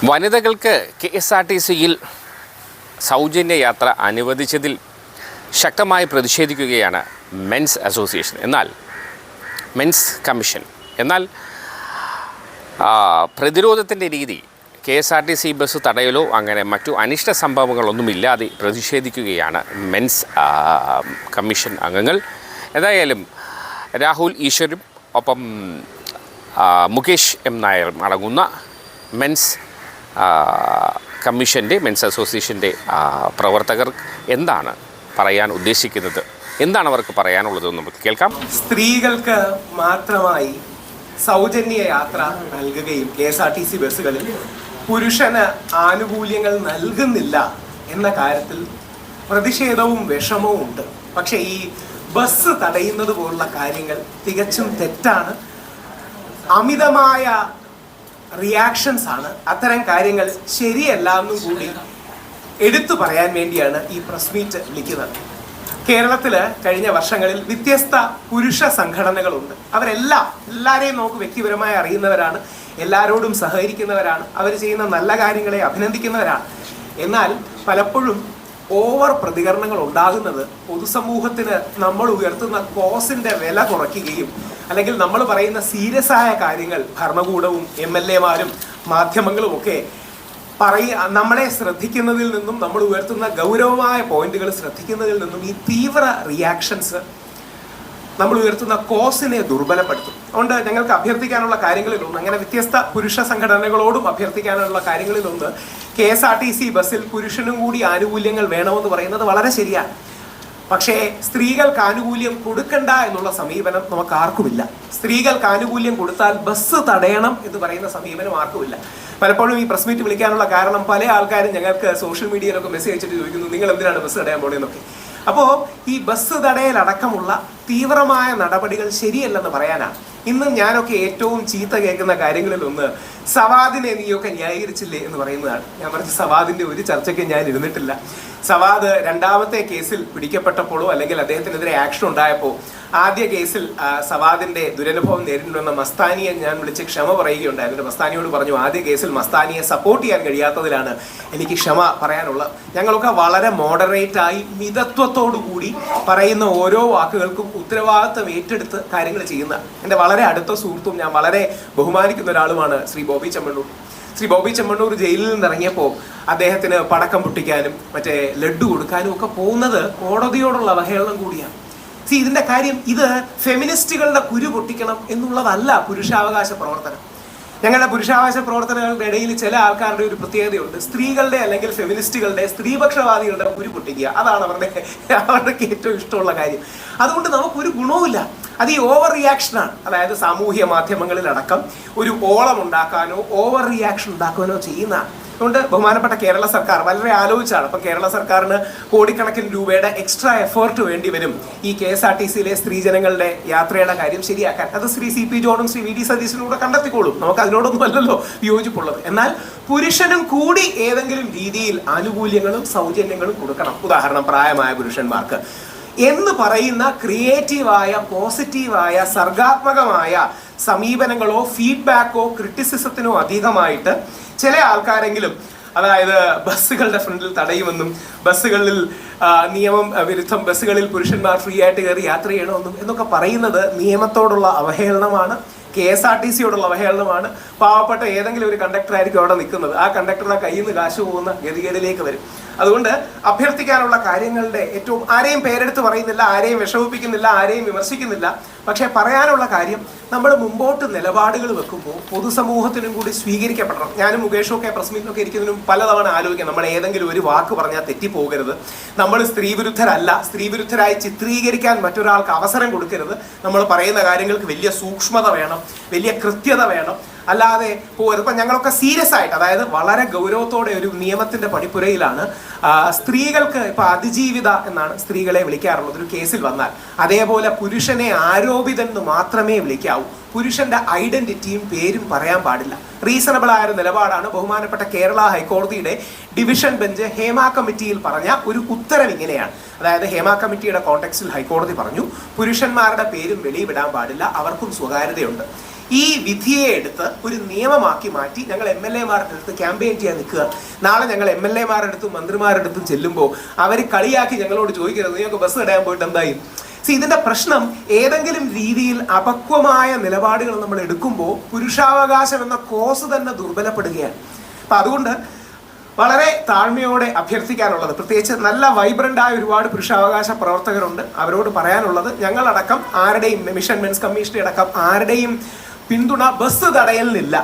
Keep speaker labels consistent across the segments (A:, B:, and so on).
A: വനിതകൾക്ക് KSRTCയിൽ സൗജന്യ യാത്ര അനുവദിച്ചതിൽ ശക്തമായി പ്രതിഷേധിക്കുകയാണ് മെൻസ് അസോസിയേഷൻ. Men's commission. എന്നാൽ പ്രതിരോധത്തിൻ്റെ രീതി KSRTC ബസ് തടയലോ അങ്ങനെ മറ്റു അനിഷ്ട സംഭവങ്ങളൊന്നുമില്ലാതെ പ്രതിഷേധിക്കുകയാണ് മെൻസ് കമ്മീഷൻ അംഗങ്ങൾ. എന്തായാലും രാഹുൽ ഈശ്വരും ഒപ്പം മുകേഷ് M. നായരും അടങ്ങുന്ന മെൻസ് കമ്മീഷൻ്റെ മെൻസ് അസോസിയേഷൻ്റെ പ്രവർത്തകർ എന്താണ് പറയാൻ ഉദ്ദേശിക്കുന്നത്, എന്താണ് അവർക്ക് പറയാനുള്ളതെന്ന് നമുക്ക് കേൾക്കാം.
B: സ്ത്രീകൾക്ക് മാത്രമായി സൗജന്യ യാത്ര നൽകുകയും KSRTC ബസ്സുകളിൽ പുരുഷന് ആനുകൂല്യങ്ങൾ നൽകുന്നില്ല എന്ന കാര്യത്തിൽ പ്രതിഷേധവും വിഷമവും ഉണ്ട്. പക്ഷേ ഈ ബസ് തടയുന്നത് പോലുള്ള കാര്യങ്ങൾ തികച്ചും തെറ്റാണ്, അമിതമായ റിയാക്ഷൻസ് ആണ്. അത്തരം കാര്യങ്ങൾ ശരിയല്ല എന്നും കൂടി എടുത്തു പറയാൻ വേണ്ടിയാണ് ഈ പ്രസ് മീറ്റ് വിളിക്കുന്നത്. കേരളത്തിൽ കഴിഞ്ഞ വർഷങ്ങളിൽ വ്യത്യസ്ത പുരുഷ സംഘടനകളുണ്ട്. എല്ലാവരെയും നമുക്ക് വ്യക്തിപരമായി അറിയുന്നവരാണ്, എല്ലാവരോടും സഹകരിക്കുന്നവരാണ്, അവർ ചെയ്യുന്ന നല്ല കാര്യങ്ങളെ അഭിനന്ദിക്കുന്നവരാണ്. എന്നാൽ പലപ്പോഴും ഓവർ പ്രതികരണങ്ങൾ ഉണ്ടാകുന്നത് പൊതുസമൂഹത്തിന് നമ്മൾ ഉയർത്തുന്ന കോസിന്റെ വില കുറയ്ക്കുകയും അല്ലെങ്കിൽ നമ്മൾ പറയുന്ന സീരിയസ് ആയ കാര്യങ്ങൾ ഭരണകൂടവും MLA മാരും മാധ്യമങ്ങളും ഒക്കെ നമ്മളെ ശ്രദ്ധിക്കുന്നതിൽ നിന്നും, നമ്മൾ ഉയർത്തുന്ന ഗൗരവമായ പോയിന്റുകൾ ശ്രദ്ധിക്കുന്നതിൽ നിന്നും ഈ തീവ്ര റിയാക്ഷൻസ് നമ്മൾ ഉയർത്തുന്ന കോസിനെ ദുർബലപ്പെടുത്തും. അതുകൊണ്ട് ഞങ്ങൾക്ക് അഭ്യർത്ഥിക്കാനുള്ള കാര്യങ്ങളിലൊന്ന്, അങ്ങനെ വ്യത്യസ്ത പുരുഷ സംഘടനകളോടും അഭ്യർത്ഥിക്കാനുള്ള കാര്യങ്ങളിലൊന്ന്, KSRTC ബസ്സിൽ പുരുഷനും കൂടി ആനുകൂല്യങ്ങൾ വേണമെന്ന് പറയുന്നത് വളരെ ശരിയാണ്. പക്ഷേ സ്ത്രീകൾക്ക് ആനുകൂല്യം കൊടുക്കണ്ട എന്നുള്ള സമീപനം നമുക്ക് ആർക്കുമില്ല. സ്ത്രീകൾക്ക് ആനുകൂല്യം കൊടുത്താൽ ബസ് തടയണം എന്ന് പറയുന്ന സമീപനം ആർക്കുമില്ല. പലപ്പോഴും ഈ പ്രസ് മീറ്റ് വിളിക്കാനുള്ള കാരണം പല ആൾക്കാരും ഞങ്ങൾക്ക് സോഷ്യൽ മീഡിയയിലൊക്കെ മെസ്സേജ് അയച്ചിട്ട് ചോദിക്കുന്നു, നിങ്ങൾ എന്തിനാണ് ബസ് തടയാൻ പോണെന്നൊക്കെ. അപ്പോൾ ഈ ബസ് തടയലടക്കമുള്ള തീവ്രമായ നടപടികൾ ശരിയല്ലെന്ന് പറയാനാണ്. ഇന്നും ഞാനൊക്കെ ഏറ്റവും ചീത്ത കേൾക്കുന്ന കാര്യങ്ങളിലൊന്ന്, സവാദിനെ നീയൊക്കെ ന്യായീകരിച്ചില്ലേ എന്ന് പറയുന്നതാണ്. ഞാൻ പറഞ്ഞ സവാദിന്റെ ഒരു ചർച്ചയ്ക്ക് ഞാൻ ഇരുന്നിട്ടില്ല. സവാദ് രണ്ടാമത്തെ കേസിൽ പിടിക്കപ്പെട്ടപ്പോഴോ അല്ലെങ്കിൽ അദ്ദേഹത്തിനെതിരെ ആക്ഷൻ ഉണ്ടായപ്പോൾ ആദ്യ കേസിൽ സവാദിന്റെ ദുരനുഭവം നേരിട്ടുണ്ടെന്ന മസ്താനിയെ ഞാൻ വിളിച്ച് ക്ഷമ പറയുകയുണ്ടായിരുന്നു. മസ്താനിയോട് പറഞ്ഞു, ആദ്യ കേസിൽ മസ്താനിയെ സപ്പോർട്ട് ചെയ്യാൻ കഴിയാത്തതിലാണ് എനിക്ക് ക്ഷമ പറയാനുള്ളത്. ഞങ്ങളൊക്കെ വളരെ മോഡറേറ്റായി മിതത്വത്തോടു കൂടി പറയുന്ന ഓരോ വാക്കുകൾക്കും ഉത്തരവാദിത്വം ഏറ്റെടുത്ത് കാര്യങ്ങൾ ചെയ്യുന്ന എൻ്റെ വളരെ അടുത്ത സുഹൃത്തും ഞാൻ വളരെ ബഹുമാനിക്കുന്ന ഒരാളുമാണ് ശ്രീ ബോബി ചെമ്മണ്ണൂർ. ശ്രീ ബോബി ചെമ്മണ്ണൂർ ജയിലിൽ നിന്നിറങ്ങിയപ്പോൾ അദ്ദേഹത്തിന് പടക്കം പൊട്ടിക്കാനും മറ്റേ ലഡ്ഡു കൊടുക്കാനും ഒക്കെ പോകുന്നത് കോടതിയോടുള്ള അവഹേളനം കൂടിയാണ്. ഇതിന്റെ കാര്യം, ഇത് ഫെമിനിസ്റ്റുകളുടെ കുരു പൊട്ടിക്കണം എന്നുള്ളതല്ല പുരുഷാവകാശ പ്രവർത്തനം. ഞങ്ങളുടെ പുരുഷാവകാശ പ്രവർത്തനങ്ങളുടെ ഇടയിൽ ചില ആൾക്കാരുടെ ഒരു പ്രത്യേകതയുണ്ട്, സ്ത്രീകളുടെ അല്ലെങ്കിൽ ഫെമിനിസ്റ്റുകളുടെ, സ്ത്രീപക്ഷവാദികളുടെ കുരു പൊട്ടിക്കുക, അതാണ് അവരുടെ ഏറ്റവും ഇഷ്ടമുള്ള കാര്യം. അതുകൊണ്ട് നമുക്കൊരു ഗുണവുമില്ല. അത് ഈ ഓവർ റിയാക്ഷനാണ്. അതായത് സാമൂഹ്യ മാധ്യമങ്ങളിലടക്കം ഒരു ഓളം ഉണ്ടാക്കാനോ ഓവർ റിയാക്ഷൻ ഉണ്ടാക്കാനോ ചെയ്യുന്നതാണ്. അതുകൊണ്ട് ബഹുമാനപ്പെട്ട കേരള സർക്കാർ വളരെ ആലോചിച്ചാണ്. അപ്പം കേരള സർക്കാരിന് കോടിക്കണക്കിന് രൂപയുടെ എക്സ്ട്രാ എഫേർട്ട് വേണ്ടി വരും ഈ KSRTCയിലെ സ്ത്രീജനങ്ങളുടെ യാത്രയുടെ കാര്യം ശരിയാക്കാൻ. അത് ശ്രീ CP ജോണും ശ്രീ VD സതീശനും കൂടെ കണ്ടെത്തിക്കോളും. നമുക്ക് അതിനോടൊന്നും അല്ലല്ലോ വിയോജിപ്പുള്ളത്. എന്നാൽ പുരുഷനും കൂടി ഏതെങ്കിലും രീതിയിൽ ആനുകൂല്യങ്ങളും സൗജന്യങ്ങളും കൊടുക്കണം. ഉദാഹരണം, പ്രായമായ പുരുഷന്മാർക്ക് എന്ന് പറയുന്ന ക്രിയേറ്റീവായ, പോസിറ്റീവായ, സർഗാത്മകമായ സമീപനങ്ങളോ ഫീഡ്ബാക്കോ ക്രിറ്റിസിസത്തിനോ അധികമായിട്ട് ചില ആൾക്കാരെങ്കിലും, അതായത് ബസ്സുകളുടെ ഫ്രണ്ടിൽ തടയുമെന്നും ബസ്സുകളിൽ നിയമം വിരുദ്ധം ബസ്സുകളിൽ പുരുഷന്മാർ ഫ്രീ ആയിട്ട് കയറി യാത്ര ചെയ്യണമെന്നും എന്നൊക്കെ പറയുന്നത് നിയമത്തോടുള്ള അവഹേളനമാണ്, KSRTCയോടുള്ള അവഹേളനമാണ്. പാവപ്പെട്ട ഏതെങ്കിലും ഒരു കണ്ടക്ടറായിരിക്കും അവിടെ നിൽക്കുന്നത്, ആ കണ്ടക്ടറുടെ കയ്യിൽ നിന്ന് കാശ് പോകുന്ന ഗതികേടിലേക്ക് വരും. അതുകൊണ്ട് അഭ്യർത്ഥിക്കാനുള്ള കാര്യങ്ങളുടെ ഏറ്റവും, ആരെയും പേരെടുത്ത് പറയുന്നില്ല, ആരെയും വിഷമിപ്പിക്കുന്നില്ല, ആരെയും വിമർശിക്കുന്നില്ല. പക്ഷേ പറയാനുള്ള കാര്യം, നമ്മൾ മുമ്പോട്ട് നിലപാടുകൾ വെക്കുമ്പോൾ പൊതുസമൂഹത്തിനും കൂടി സ്വീകരിക്കപ്പെടണം. ഞാനും മുകേഷും ഒക്കെ പ്രസ് മീറ്റിലൊക്കെ ഇരിക്കുന്നതിനും പലതവണ ആലോചിക്കാം, നമ്മൾ ഏതെങ്കിലും ഒരു വാക്ക് പറഞ്ഞാൽ തെറ്റിപ്പോകരുത്, നമ്മൾ സ്ത്രീവിരുദ്ധരല്ല, സ്ത്രീവിരുദ്ധരായി ചിത്രീകരിക്കാൻ മറ്റൊരാൾക്ക് അവസരം കൊടുക്കരുത്, നമ്മൾ പറയുന്ന കാര്യങ്ങൾക്ക് വലിയ സൂക്ഷ്മത വേണം, വലിയ കൃത്യത വേണം, അല്ലാതെ പോകരുത്. ഇപ്പം ഞങ്ങളൊക്കെ സീരിയസ് ആയിട്ട്, അതായത് വളരെ ഗൗരവത്തോടെ ഒരു നിയമത്തിന്റെ പടിപ്പുരയിലാണ് സ്ത്രീകൾക്ക് ഇപ്പം അതിജീവിത എന്നാണ് സ്ത്രീകളെ വിളിക്കാറുള്ളത് ഒരു കേസിൽ വന്നാൽ. അതേപോലെ പുരുഷനെ ആരോപിതൻ എന്ന് മാത്രമേ വിളിക്കാവൂ. പുരുഷന്റെ ഐഡന്റിറ്റിയും പേരും പറയാൻ പാടില്ല. റീസണബിൾ ആയ ഒരു നിലപാടാണ് ബഹുമാനപ്പെട്ട കേരള ഹൈക്കോടതിയുടെ ഡിവിഷൻ ബെഞ്ച് ഹേമ കമ്മിറ്റിയിൽ പറഞ്ഞ ഒരു ഉത്തരവ് ഇങ്ങനെയാണ്. അതായത് ഹേമ കമ്മിറ്റിയുടെ കോണ്ടെക്സ്റ്റിൽ ഹൈക്കോടതി പറഞ്ഞു, പുരുഷന്മാരുടെ പേരും വെളിവിടാൻ പാടില്ല, അവർക്കും സ്വകാര്യതയുണ്ട്. ഈ വിധിയെ എടുത്ത് ഒരു നിയമമാക്കി മാറ്റി ഞങ്ങൾ MLA-മാരുടെ അടുത്ത് ക്യാമ്പയിൻ ചെയ്യാൻ നിൽക്കുക. നാളെ ഞങ്ങൾ MLA-മാരുടെ അടുത്തും മന്ത്രിമാരുടെ അടുത്തും ചെല്ലുമ്പോൾ അവർ കളിയാക്കി ഞങ്ങളോട് ചോദിക്കരുത് നിങ്ങൾക്ക് ബസ് തടയാൻ പോയിട്ട് എന്തായി. ഇതിന്റെ പ്രശ്നം ഏതെങ്കിലും രീതിയിൽ അപക്വമായ നിലപാടുകൾ നമ്മൾ എടുക്കുമ്പോൾ പുരുഷാവകാശം എന്ന കോസ് തന്നെ ദുർബലപ്പെടുകയാണ്. അപ്പം അതുകൊണ്ട് വളരെ താഴ്മയോടെ അഭ്യർത്ഥിക്കാനുള്ളത്, പ്രത്യേകിച്ച് നല്ല വൈബ്രൻ്റായ ഒരുപാട് പുരുഷാവകാശ പ്രവർത്തകരുണ്ട്, അവരോട് പറയാനുള്ളത് ഞങ്ങളടക്കം ആരുടെയും മിഷൻ മെൻസ് കമ്മീഷന്റെ അടക്കം ആരുടെയും പിന്തുണ ബസ് തടയലിനില്ല.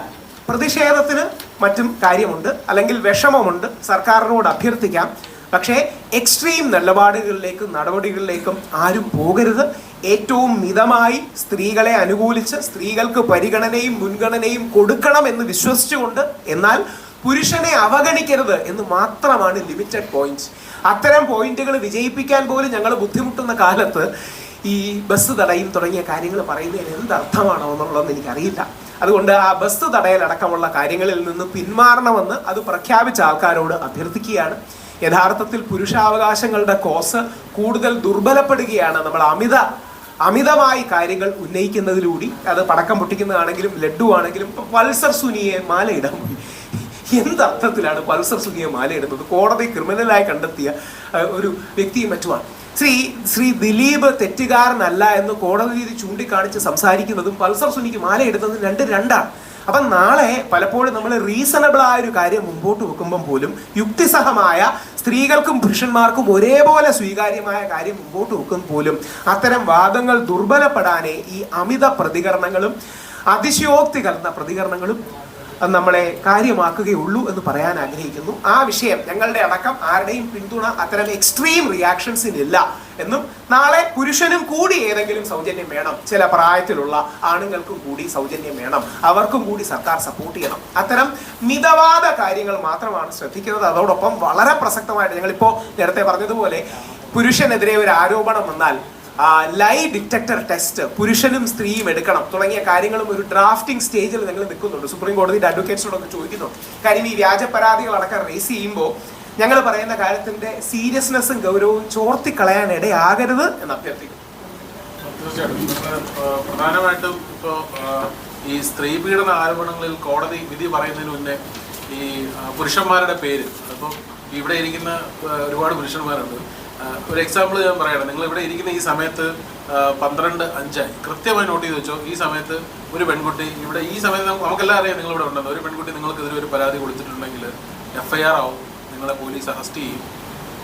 B: പ്രതിഷേധത്തിന് മറ്റും കാര്യമുണ്ട്, അല്ലെങ്കിൽ വിഷമമുണ്ട്, സർക്കാരിനോട് അഭ്യർത്ഥിക്കാം. പക്ഷേ എക്സ്ട്രീം നിലപാടുകളിലേക്കും നടപടികളിലേക്കും ആരും പോകരുത്. ഏറ്റവും മിതമായി സ്ത്രീകളെ അനുകൂലിച്ച് സ്ത്രീകൾക്ക് പരിഗണനയും മുൻഗണനയും കൊടുക്കണം എന്ന് വിശ്വസിച്ചുകൊണ്ട്, എന്നാൽ പുരുഷനെ അവഗണിക്കരുത് എന്ന് മാത്രമാണ് ലിമിറ്റഡ് പോയിന്റ്സ്. അത്തരം പോയിന്റുകൾ വിജയിപ്പിക്കാൻ പോലും ഞങ്ങൾ ബുദ്ധിമുട്ടുന്ന കാലത്ത് ഈ ബസ് തടയും തുടങ്ങിയ കാര്യങ്ങൾ പറയുന്നതിന് എന്തർത്ഥമാണോ എന്നുള്ളതെന്ന് എനിക്കറിയില്ല. അതുകൊണ്ട് ആ ബസ് തടയലടക്കമുള്ള കാര്യങ്ങളിൽ നിന്ന് പിന്മാറണമെന്ന് അത് പ്രഖ്യാപിച്ച ആൾക്കാരോട് അഭ്യർത്ഥിക്കുകയാണ്. യഥാർത്ഥത്തിൽ പുരുഷാവകാശങ്ങളുടെ കോസ് കൂടുതൽ ദുർബലപ്പെടുകയാണ് നമ്മൾ അമിതമായി കാര്യങ്ങൾ ഉന്നയിക്കുന്നതിലൂടെ. അത് പടക്കം പൊട്ടിക്കുന്നതാണെങ്കിലും ലഡ്ഡു ആണെങ്കിലും. പൾസർ സുനിയെ മാലയിടാൻ പോയി. എന്തർത്ഥത്തിലാണ് പൾസർ സുനിയെ മാലയിടുന്നത്? കോടതി ക്രിമിനലായി കണ്ടെത്തിയ ഒരു വ്യക്തിയും മറ്റുമാണ്. ശ്രീ ദിലീപ് തെറ്റുകാരനല്ല എന്ന് കോടതി രീതി ചൂണ്ടിക്കാണിച്ച് സംസാരിക്കുന്നതും പൾസർ സുനിക്ക് മാലയിടുന്നതും രണ്ടാണ്. അപ്പം നാളെ പലപ്പോഴും നമ്മൾ റീസണബിൾ ആയ ഒരു കാര്യം മുമ്പോട്ട് വെക്കുമ്പം പോലും യുക്തിസഹമായ സ്ത്രീകൾക്കും പുരുഷന്മാർക്കും ഒരേപോലെ സ്വീകാര്യമായ കാര്യം മുമ്പോട്ട് വെക്കും പോലും അത്തരം വാദങ്ങൾ ദുർബലപ്പെടാനേ ഈ അമിത പ്രതികരണങ്ങളും അതിശയോക്തി കലർന്ന പ്രതികരണങ്ങളും നമ്മളെ കാര്യമാക്കുകയുള്ളൂ എന്ന് പറയാൻ ആഗ്രഹിക്കുന്നു. ആ വിഷയം ഞങ്ങളുടെ അടക്കം ആരുടെയും പിന്തുണ അത്തരം എക്സ്ട്രീം റിയാക്ഷൻസിനില്ല എന്നും, നാളെ പുരുഷനും കൂടി ഏതെങ്കിലും സൗജന്യം വേണം, ചില പ്രായത്തിലുള്ള ആണുങ്ങൾക്കും കൂടി സൗജന്യം വേണം, അവർക്കും കൂടി സർക്കാർ സപ്പോർട്ട് ചെയ്യണം. അത്തരം മിതവാദ കാര്യങ്ങൾ മാത്രമാണ് ശ്രദ്ധിക്കുന്നത്. അതോടൊപ്പം വളരെ പ്രസക്തമായിട്ട് ഞങ്ങളിപ്പോൾ നേരത്തെ പറഞ്ഞതുപോലെ പുരുഷനെതിരെ ഒരു ആരോപണം വന്നാൽ ലൈ ഡിറ്റക്ടർ ടെസ്റ്റ് പുരുഷനും സ്ത്രീയും എടുക്കണം തുടങ്ങിയ കാര്യങ്ങളും ഒരു ഡ്രാഫ്റ്റിംഗ് സ്റ്റേജിൽ നിങ്ങൾ നിൽക്കുന്നുണ്ട്. സുപ്രീം കോടതിയുടെ അഡ്വക്കേറ്റ്സിനോടൊക്കെ ചോദിക്കുന്നുണ്ട്. കാര്യം ഈ വ്യാജ പരാതികളടക്കം റേസ് ചെയ്യുമ്പോൾ ഞങ്ങൾ പറയുന്ന കാര്യത്തിന്റെ സീരിയസ്നെസ്സും ഗൗരവവും ചോർത്തിക്കളയാൻ ഇടയാകരുത് എന്ന് അഭ്യർത്ഥിക്കുന്നു.
C: പ്രധാനമായിട്ടും ഇപ്പോൾ ഈ സ്ത്രീ പീഡന ആരോപണങ്ങളിൽ കോടതി വിധി പറയുന്നതിന് മുന്നേ ഈ പുരുഷന്മാരുടെ പേര്, അപ്പോൾ ഇവിടെ ഇരിക്കുന്ന ഒരുപാട് പുരുഷന്മാരുണ്ട്. ഒരു എക്സാമ്പിൾ ഞാൻ പറയണം. നിങ്ങൾ ഇവിടെ ഇരിക്കുന്ന ഈ സമയത്ത് 12:05 കൃത്യമായി നോട്ട് ചെയ്ത് വെച്ചോ. ഈ സമയത്ത് ഒരു പെൺകുട്ടി ഇവിടെ, ഈ സമയത്ത് നമുക്കെല്ലാം അറിയാം നിങ്ങളിവിടെ ഉണ്ടെന്ന്. ഒരു പെൺകുട്ടി നിങ്ങൾക്കെതിരെ ഒരു പരാതി കൊടുത്തിട്ടുണ്ടെങ്കിൽ FIR ആവും, നിങ്ങളെ പോലീസ് അറസ്റ്റ് ചെയ്യും,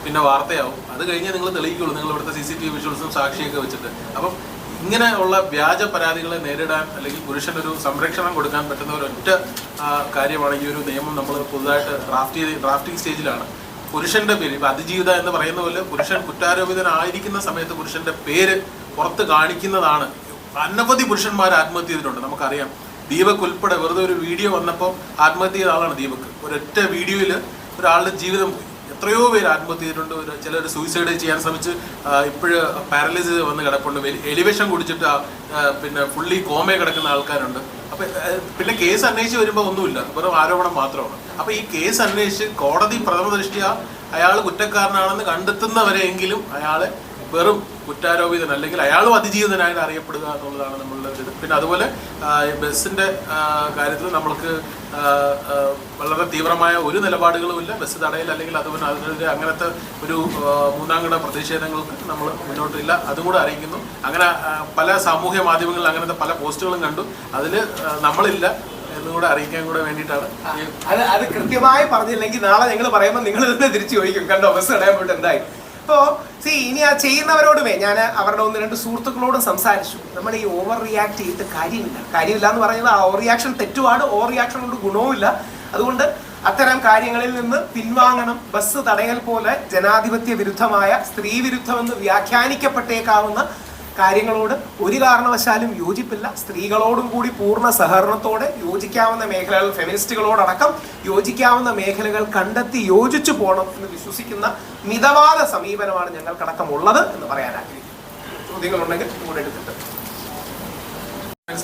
C: പിന്നെ വാർത്തയാവും. അത് കഴിഞ്ഞ് നിങ്ങൾ തെളിയിക്കുള്ളൂ, നിങ്ങൾ ഇവിടുത്തെ CCTV വിഷ്വൽസും സാക്ഷിയൊക്കെ വെച്ചിട്ട്. അപ്പം ഇങ്ങനെയുള്ള വ്യാജ പരാതികളെ നേരിടാൻ അല്ലെങ്കിൽ പുരുഷനൊരു സംരക്ഷണം കൊടുക്കാൻ പറ്റുന്ന ഒരൊറ്റ കാര്യമാണ് ഈ ഒരു നിയമം. നമ്മൾ പുതുതായിട്ട് ഡ്രാഫ്റ്റിംഗ് സ്റ്റേജിലാണ്. പുരുഷന്റെ പേര്, ഇപ്പം അതിജീവിത എന്ന് പറയുന്ന പോലെ പുരുഷൻ കുറ്റാരോപിതനായിരിക്കുന്ന സമയത്ത് പുരുഷന്റെ പേര് പുറത്ത് കാണിക്കുന്നതാണ്. അനവധി പുരുഷന്മാർ ആത്മഹത്യ ചെയ്തിട്ടുണ്ട്, നമുക്കറിയാം. ദീപക് ഉൾപ്പെടെ വെറുതെ ഒരു വീഡിയോ വന്നപ്പോൾ ആത്മഹത്യ ചെയ്ത ആളാണ് ദീപക്. ഒരൊറ്റ വീഡിയോയിൽ ഒരാളുടെ ജീവിതം പോയി. എത്രയോ പേര് ആത്മഹത്യ ചെയ്തിട്ടുണ്ട്. ചിലർ സൂയിസൈഡ് ചെയ്യാൻ ശ്രമിച്ച് ഇപ്പോഴ് പാരലൈസ് വന്ന് കിടപ്പുണ്ട്. എലിവേഷൻ കുടിച്ചിട്ട് പിന്നെ ഫുള്ളി കോമയെ കിടക്കുന്ന ആൾക്കാരുണ്ട്. അപ്പം പിന്നെ കേസ് അന്വേഷിച്ച് വരുമ്പോൾ ഒന്നുമില്ല, വെറും ആരോപണം മാത്രമാണ്. അപ്പം ഈ കേസ് അന്വേഷിച്ച് കോടതി പ്രഥമ ദൃഷ്ട്യാ അയാൾ കുറ്റക്കാരനാണെന്ന് കണ്ടെത്തുന്നവരെയെങ്കിലും അയാളെ വെറും കുറ്റാരോപിതൻ അല്ലെങ്കിൽ അയാളും അതിജീവിതനായിട്ട് അറിയപ്പെടുക എന്നുള്ളതാണ് നമ്മളുടെ ഇത്. പിന്നെ അതുപോലെ ബസ്സിൻ്റെ കാര്യത്തിൽ നമ്മൾക്ക് വളരെ തീവ്രമായ ഒരു നിലപാടുകളുമില്ല. ബസ് തടയൽ അല്ലെങ്കിൽ അതുപോലെ അതിനെതിരെ അങ്ങനത്തെ ഒരു മൂന്നാംകിട പ്രതിഷേധങ്ങൾക്ക് നമ്മൾ മുന്നോട്ടില്ല, അതും കൂടെ അറിയിക്കുന്നു. അങ്ങനെ പല സാമൂഹ്യ മാധ്യമങ്ങളിൽ അങ്ങനത്തെ പല പോസ്റ്റുകളും കണ്ടു, അതിൽ നമ്മളില്ല എന്നുകൂടെ അറിയിക്കാൻ കൂടെ വേണ്ടിയിട്ടാണ്.
B: അത് കൃത്യമായി പറഞ്ഞില്ലെങ്കിൽ നാളെ ഞങ്ങൾ പറയുമ്പോൾ നിങ്ങൾ തന്നെ തിരിച്ചു ചോദിക്കും, കണ്ടോ ബസ് തടയാൻ പോയിട്ട് എന്തായി. ഇപ്പോൾ ഇനി ആ ചെയ്യുന്നവരോടുമേ ഞാൻ അവരുടെ 1-2 സുഹൃത്തുക്കളോടും സംസാരിച്ചു. നമ്മൾ ഈ ഓവർ റിയാക്ട് ചെയ്തിട്ട് കാര്യമില്ല എന്ന് പറയുന്നത് ആ ഓവർ റിയാക്ഷൻ തെറ്റുമാണ്. ഓവർ റിയാക്ഷൻ കൊണ്ട് ഗുണവുമില്ല. അതുകൊണ്ട് അത്തരം കാര്യങ്ങളിൽ നിന്ന് പിൻവാങ്ങണം. ബസ് തടയൽ പോലെ ജനാധിപത്യ വിരുദ്ധമായ സ്ത്രീ വിരുദ്ധമെന്ന് വ്യാഖ്യാനിക്കപ്പെട്ടേക്കാവുന്ന കാര്യങ്ങളോട് ഒരു കാരണവശാലും യോജിപ്പില്ല. സ്ത്രീകളോടും കൂടി പൂർണ്ണ സഹകരണത്തോടെ യോജിക്കാവുന്ന മേഖലകൾ, ഫെമിനിസ്റ്റുകളോടക്കം യോജിക്കാവുന്ന മേഖലകൾ കണ്ടെത്തി യോജിച്ചു പോകണം എന്ന് വിശ്വസിക്കുന്ന മിതവാദ സമീപനമാണ് ഞങ്ങൾക്കടക്കമുള്ളത് എന്ന് പറയാൻ ആഗ്രഹിക്കുന്നു. ചോദ്യങ്ങളുണ്ടെങ്കിൽ കൂടെ എടുത്തിട്ട്.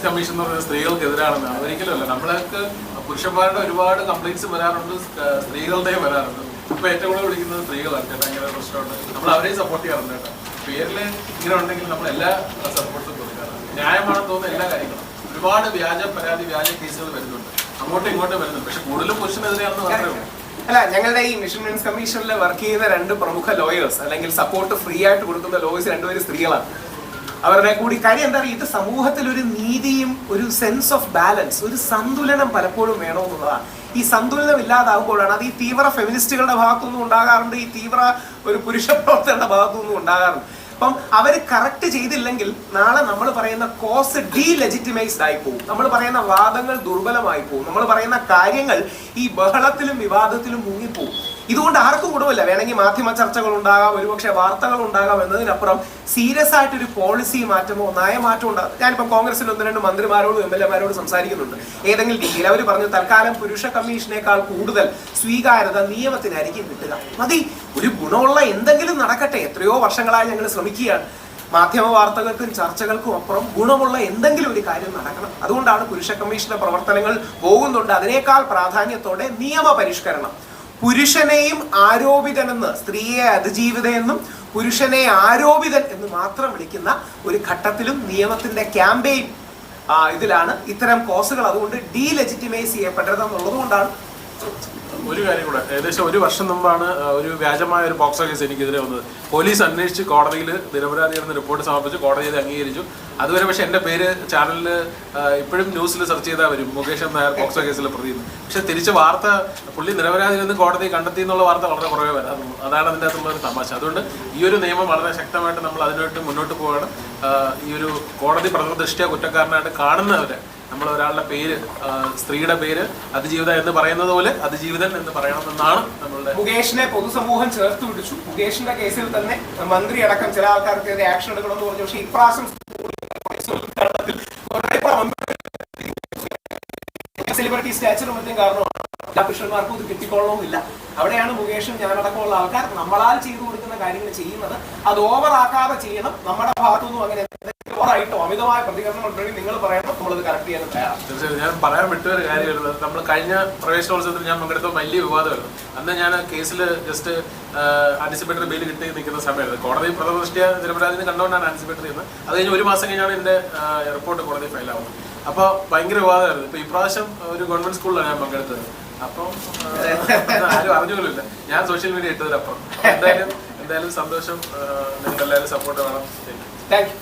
C: കമ്മീഷൻ എന്ന് പറയുന്നത് സ്ത്രീകൾക്കെതിരാണെന്ന് ഒരിക്കലുമല്ല. നമ്മൾക്ക് പുരുഷന്മാരുടെ ഒരുപാട് കംപ്ലൈൻറ്റ്സ് വരാറുണ്ട്, സ്ത്രീകളുടെയും വരാറുണ്ട്. ഇപ്പൊ ഏറ്റവും കൂടുതൽ വിളിക്കുന്നത് സ്ത്രീകളാണ്. ചേട്ടാ ഇങ്ങനെ പ്രശ്നമുണ്ട്, നമ്മൾ അവരെയും സപ്പോർട്ട് ചെയ്യാറുണ്ട്. കേട്ടോ പേരിൽ ഇങ്ങനെ ഉണ്ടെങ്കിൽ നമ്മൾ എല്ലാ സപ്പോർട്ടും കൊടുക്കാറുണ്ട്. ന്യായമാണെന്ന് തോന്നുന്ന എല്ലാ കാര്യങ്ങളും ഒരുപാട് വ്യാജ പരാതി, വ്യാജ കേസുകൾ വരുന്നുണ്ട്, അങ്ങോട്ടും ഇങ്ങോട്ടും വരുന്നുണ്ട്. പക്ഷെ കൂടുതലും പുരുഷനെതിരെയാണെന്ന് മാത്രമേ ഉള്ളൂ.
B: അല്ല, ഞങ്ങളുടെ ഈ മിഷൻ വിമൻസ് കമ്മീഷനിൽ വർക്ക് ചെയ്യുന്ന 2 പ്രമുഖ ലോയേഴ്സ് അല്ലെങ്കിൽ സപ്പോർട്ട് ഫ്രീ ആയിട്ട് കൊടുക്കുന്ന ലോയേഴ്സ് 2 പേര് സ്ത്രീകളാണ്. അവരുടെ കൂടി കാര്യം എന്താ പറയുക, ഇത് സമൂഹത്തിൽ ഒരു നീതിയും ഒരു സെൻസ് ഓഫ് ബാലൻസ്, ഒരു സന്തുലനം പലപ്പോഴും വേണമെന്നുള്ളതാണ്. ഈ സന്തുലനം ഇല്ലാതാകുമ്പോഴാണ് അത് ഈ തീവ്ര ഫെമിനിസ്റ്റുകളുടെ ഭാഗത്തുനിന്നും ഉണ്ടാകാറുണ്ട്, ഈ തീവ്ര ഒരു പുരുഷ പ്രവർത്തകരുടെ ഭാഗത്തുനിന്നും ഉണ്ടാകാറുണ്ട്. അപ്പം അവർ കറക്റ്റ് ചെയ്തില്ലെങ്കിൽ നാളെ നമ്മൾ പറയുന്ന കോസ് ഡീലെജിറ്റിമൈസ്ഡ് ആയി പോകും, നമ്മൾ പറയുന്ന വാദങ്ങൾ ദുർബലമായി പോകും, നമ്മൾ പറയുന്ന കാര്യങ്ങൾ ഈ ബഹളത്തിലും വിവാദത്തിലും മുങ്ങിപ്പോകും. ഇതുകൊണ്ട് ആർക്കും ഗുണമില്ല. വേണമെങ്കിൽ മാധ്യമ ചർച്ചകൾ ഉണ്ടാകാം, ഒരുപക്ഷെ വാർത്തകൾ ഉണ്ടാകാം, എന്നതിനപ്പുറം സീരിയസ് ആയിട്ടൊരു പോളിസി മാറ്റമോ നയമാറ്റമോ ഉണ്ടാകും. ഞാനിപ്പോൾ കോൺഗ്രസിൽ 1-2 മന്ത്രിമാരോടും MLA മാരോടും സംസാരിക്കുന്നുണ്ട്. ഏതെങ്കിലും രീതിയിൽ അവർ പറഞ്ഞു തൽക്കാലം പുരുഷ കമ്മീഷനേക്കാൾ കൂടുതൽ സ്വീകാര്യത നിയമത്തിനായിരിക്കും കിട്ടുക. മതി, ഒരു ഗുണമുള്ള എന്തെങ്കിലും നടക്കട്ടെ. എത്രയോ വർഷങ്ങളായി ഞങ്ങൾ ശ്രമിക്കുകയാണ്. മാധ്യമ വാർത്തകൾക്കും ചർച്ചകൾക്കും അപ്പുറം ഗുണമുള്ള എന്തെങ്കിലും ഒരു കാര്യം നടക്കണം. അതുകൊണ്ടാണ് പുരുഷ കമ്മീഷന്റെ പ്രവർത്തനങ്ങൾ പോകുന്നുണ്ട്. അതിനേക്കാൾ പ്രാധാന്യത്തോടെ നിയമപരിഷ്കരണം. പുരുഷനെയും ആരോപിതനെന്ന്, സ്ത്രീയെ അതിജീവിതയെന്നും പുരുഷനെ ആരോപിതൻ എന്ന് മാത്രം വിളിക്കുന്ന ഒരു ഘട്ടത്തിലും നിയമത്തിന്റെ ക്യാമ്പയിൻ ഇതിലാണ് ഇത്തരം കോസുകൾ അതുകൊണ്ട് ഡീലെജിറ്റിമൈസ് ചെയ്യപ്പെടരുതെന്നുള്ളത് കൊണ്ടാണ്.
C: ഒരു കാര്യം കൂടെ, ഏകദേശം 1 വർഷം മുമ്പാണ് ഒരു വ്യാജമായ ഒരു പോക്സോ കേസ് എനിക്കെതിരെ വന്നത്. പോലീസ് അന്വേഷിച്ച് കോടതിയിൽ നിരപരാധിയാണെന്ന് റിപ്പോർട്ട് സമർപ്പിച്ചു, കോടതി അത് അംഗീകരിച്ചു. അതുവരെ പക്ഷെ എൻ്റെ പേര് ചാനലിൽ ഇപ്പോഴും ന്യൂസിൽ സെർച്ച് ചെയ്താൽ വരും, മുകേഷ് നായർ പോക്സോ കേസിൽ പ്രതിയെന്ന്. പക്ഷെ തിരിച്ച് വാർത്ത പുള്ളി നിരപരാധിയെന്ന് കോടതി കണ്ടെത്തി എന്നുള്ള വാർത്ത വളരെ കുറവേ വരാറുള്ളൂ. അതാണ് അതിൻ്റെ അകത്തുള്ള ഒരു തമാശ. അതുകൊണ്ട് ഈ ഒരു നിയമം വളരെ ശക്തമായിട്ട് നമ്മൾ അതിനായിട്ട് മുന്നോട്ട് പോവുകയാണ്. ഈ ഒരു കോടതി പ്രഥമ ദൃഷ്ട്യാ കുറ്റക്കാരനായിട്ട് കാണുന്നവരെ നമ്മൾ ഒരാളുടെ പേര്, സ്ത്രീയുടെ പേര് അതിജീവിത എന്ന് പറയുന്നത് പോലെ അതിജീവിതൻ എന്ന് പറയണമെന്നാണ് നമ്മളുടെ.
B: മുകേഷിനെ പൊതുസമൂഹം ചേർത്ത് പിടിച്ചു. മുകേഷിന്റെ കേസിൽ തന്നെ മന്ത്രി അടക്കം ചില ആൾക്കാർക്കെതിരെ ആക്ഷൻ എടുക്കണമെന്ന് പറഞ്ഞു. പക്ഷേ ഇപ്രാവശ്യം സെലിബ്രിറ്റി സ്റ്റാച്ചറും മറ്റും കാരണമാണ് എല്ലാ പുരുഷന്മാർക്കും ഇത് കിട്ടിക്കൊള്ളണമെന്നില്ല. അവിടെയാണ് മുകേഷും ഞാനടക്കമുള്ള ആൾക്കാർ നമ്മളാൽ ചെയ്തു കൊടുക്കുന്ന കാര്യങ്ങൾ ചെയ്യുന്നത്. അത് ഓവറാക്കാതെ ചെയ്യണം. നമ്മുടെ ഭാഗത്തുനിന്നും അങ്ങനെ ഓവറായിട്ടോ അമിതമായ പ്രതികരണം ഉണ്ടെങ്കിൽ നിങ്ങൾ പറയണം, നമ്മളത് കറക്റ്റ് ചെയ്യാൻ തയ്യാറാണ്.
C: തീർച്ചയായും ഞാൻ പറയാൻ വിട്ടൊരു കാര്യമായിരുന്നു, നമ്മൾ കഴിഞ്ഞ പ്രവേശനോത്സവത്തിൽ ഞാൻ പങ്കെടുത്ത വലിയ വിവാദമായിരുന്നു. അന്ന് ഞാൻ കേസിൽ ജസ്റ്റ് ആന്റിസിപ്പേറ്ററി ബെയിൽ കിട്ടി നിൽക്കുന്ന സമയത്ത് കോടതി പ്രഥമ ദൃഷ്ട്യാ നിരപരാധിനെ കണ്ടുകൊണ്ടാണ് ആന്റിസിപ്പേറ്ററി ചെയ്യുന്നത്. അത് കഴിഞ്ഞ് 1 മാസം കഴിഞ്ഞാണ് എൻ്റെ റിപ്പോർട്ട് കോടതി ഫയലാവുന്നത്. അപ്പോൾ ഭയങ്കര വിവാദമായിരുന്നു. ഇപ്പോൾ ഇപ്രാവശ്യം ഒരു ഗവൺമെന്റ് സ്കൂളിലാണ് ഞാൻ പങ്കെടുത്തത്. അപ്പം ആരും അറിഞ്ഞുപോലുമില്ല, ഞാൻ സോഷ്യൽ മീഡിയ ഇട്ടതിലപ്പുറം. എന്തായാലും സന്തോഷം. നിങ്ങൾ എല്ലാവരും സപ്പോർട്ട് വേണം.
B: Thank you.